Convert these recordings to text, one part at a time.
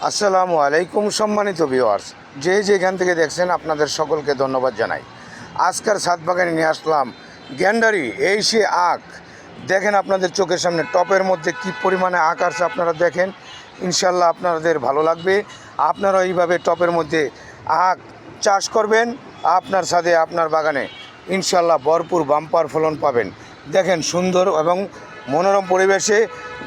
আসসালামু আলাইকুম সম্মানিত ভিউয়ার্স, যে যেখান থেকে দেখছেন আপনাদের সকলকে ধন্যবাদ জানাই। আজকের ছাদ বাগানে নিয়ে আসলাম গ্যান্ডারি, এই সে আখ। দেখেন আপনাদের চোখের সামনে টপের মধ্যে কি পরিমাণে আখ আসছে, আপনারা দেখেন। ইনশাল্লাহ আপনাদের ভালো লাগবে। আপনারা এইভাবে টপের মধ্যে আখ চাষ করবেন, আপনার ছাদে আপনার বাগানে ইনশাল্লাহ ভরপুর বাম্পার ফলন পাবেন। দেখেন সুন্দর এবং মনোরম পরিবেশে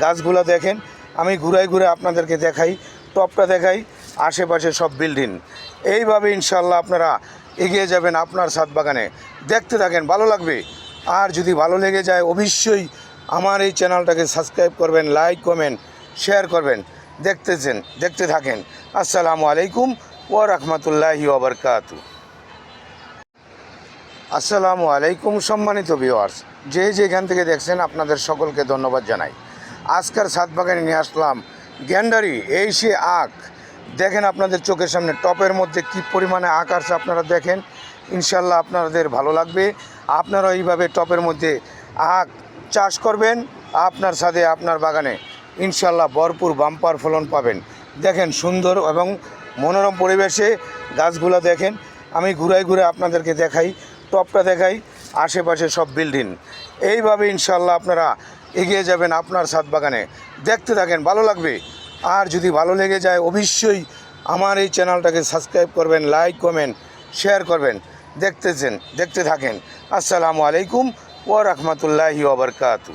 গাছগুলো দেখেন। আমি ঘুরাই ঘুরে আপনাদেরকে দেখাই, টপটা দেখাই, আশেপাশে সব বিল্ডিং। এইভাবে ইনশাল্লাহ আপনারা এগিয়ে যাবেন আপনার ছাদ বাগানে। দেখতে থাকেন, ভালো লাগবে। আর যদি ভালো লেগে যায় অবশ্যই আমার এই চ্যানেলটাকে সাবস্ক্রাইব করবেন, লাইক কমেন্ট শেয়ার করবেন। দেখতে থাকেন। আসসালামু আলাইকুম ওয়া রাহমাতুল্লাহি ওয়া বারাকাতু। আসসালামু আলাইকুম সম্মানিত ভিউয়ার্স, যে যেখান থেকে দেখছেন আপনাদের সকলকে ধন্যবাদ জানাই। আজকের ছাদ বাগানে নিয়ে আসলাম গ্যান্ডারি, এই সে আখ। দেখেন আপনাদের চোখের সামনে টপের মধ্যে কি পরিমাণে আখ আসছে, আপনারা দেখেন। ইনশাল্লাহ আপনাদের ভালো লাগবে। আপনারা এইভাবে টপের মধ্যে আখ চাষ করবেন, আপনার ছাদে আপনার বাগানে ইনশাল্লাহ ভরপুর বাম্পার ফলন পাবেন। দেখেন সুন্দর এবং মনোরম পরিবেশে গাছগুলো দেখেন। আমি ঘুরাই ঘুরে আপনাদেরকে দেখাই, টপটা দেখাই, আশেপাশে সব বিল্ডিং। এইভাবে ইনশাল্লাহ আপনারা এগিয়ে যাবেন আপনার ছাদ বাগানে। দেখতে থাকেন, ভালো লাগবে। আর যদি ভালো লেগে যায় অবশ্যই আমার এই চ্যানেলটাকে সাবস্ক্রাইব করবেন, লাইক কমেন্ট শেয়ার করবেন। দেখতে থাকেন। আসসালামু আলাইকুম ওয়া রাহমাতুল্লাহি ওয়া বারাকাতু।